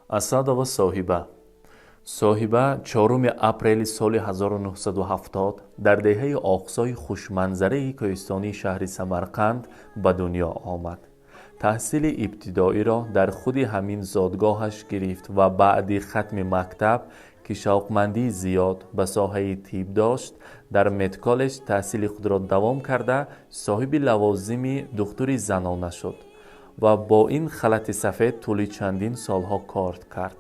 اسد و صاحبه 4 اپریل سال 1970 در دهه آقسای خوشمنظره کوهستانی شهر سمرقند به دنیا آمد. تحصیل ابتدایی را در خود همین زادگاهش گرفت و بعد ختم مکتب که شوقمندی زیاد به ساحه طب داشت، در مد کالج تحصیل خود را دوام کرده صاحب لوازم دکتری زنانه شد و با این خلط سفید طول چندین سالها کار کرد.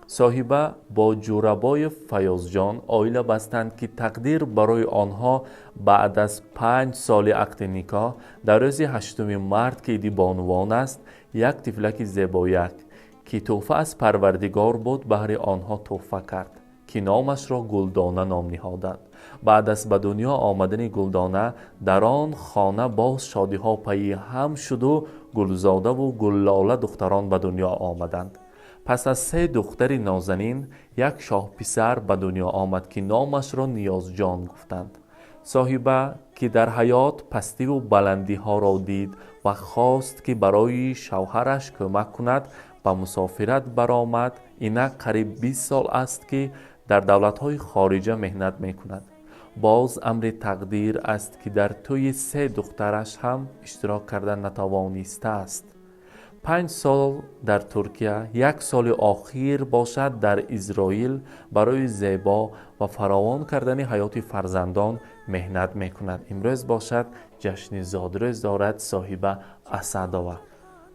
صاحبه با جوربای فیاض آیله بستند که تقدیر برای آنها بعد از 5 سال عقد نکاح در روز 8 مارس که عید بانوان است، یک طفلک زیبایک که تحفه از پروردگار بود بهر آنها تحفه کرد که نامش را گلدانه نام نهادند. بعد از به دنیا آمدن گلدانه در آن خانه باز شادی ها پی هم شد و گلزاده و گللاله دختران به دنیا آمدند. پس از 3 دختر نازنین یک شاه پسر به دنیا آمد که نامش را نیاز جان گفتند. صاحبه که در حیات پستی و بلندی ها را دید و خواست که برای شوهرش کمک کند به مسافرت برآمد. اینک قریب 20 سال است که در دولت های خارجه مهنت می کند. باز امر تقدیر است که در توی 3 دخترش هم اشتراک کردن نتوانسته است. 5 سال در ترکیه، 1 سال آخر باشد در اسرائیل برای زیبا و فراوان کردن حیات فرزندان مهنت می کند. امروز باشد جشن زادروز دارد صاحبه اسدова.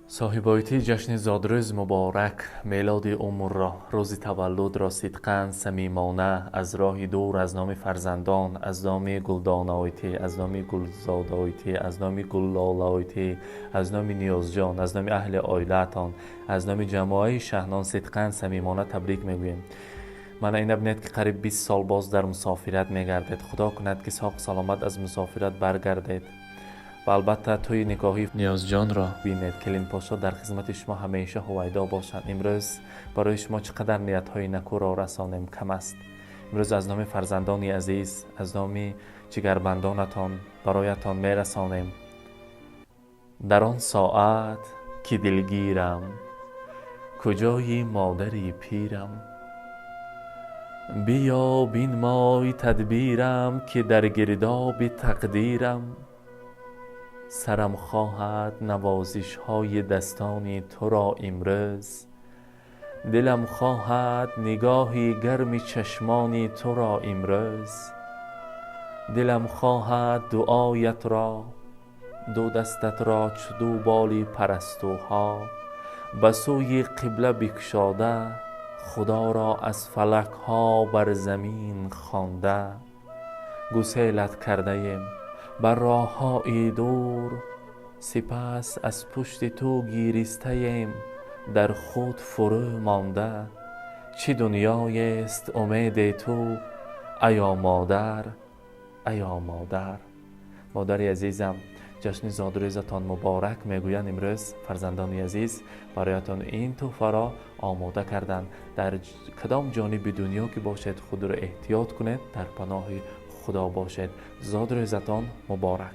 صاحبایتی جشن زادروز مبارک. میلاد عمر را، روز تولد را صدقاً صمیمانه از راه دور از نام فرزندان، از نام گلدانه آیتی، از نام گلزاده آیتی، از نام گللاله آیتی، از نام نیاز جان، از نام اهل عائلتان، از نام جماعه شهنان صدقاً صمیمانه تبریک میگویم. من این ابنید که قریب 20 سال باز در مسافرت میگردید. خدا کند که ساق سلامت از مسافرت برگردید و البته توی نکاحی نیاز جان را بینید. کلین پاشا در خدمت شما همیشه هویدا باشند. امروز برای شما چقدر نیت های نکو را رسانیم کم است. امروز از نام فرزندان عزیز، از نام جگربندانتان برایتان میرسانیم. در آن ساعت که دلگیرم، کجای مادری پیرم، بیا بنمای تدبیرم که در گرداب تقدیرم. سرم خواهد نوازش های دستان تو را امروز، دلم خواهد نگاهی گرم چشمان تو را امروز. دلم خواهد دعایت را، دو دستت را چو دوبال پرستوها به سوی قبله بگشاده، خدا را از فلک ها بر زمین خوانده. گسیلت کرده ایم بر راه های دور، سپس از پشت تو گریسته ایم در خود فرو مانده. چه دنیای است امید تو ایا مادر، ایا مادر. مادر عزیزم، جشن زادروزتان مبارک میگویند. امروز فرزندان عزیز برایتان این تحفه را آماده کردند. در کدام جانب دنیا که باشد خود را احتیاط کنید، در پناه خدا باشد. زادروزتان مبارک.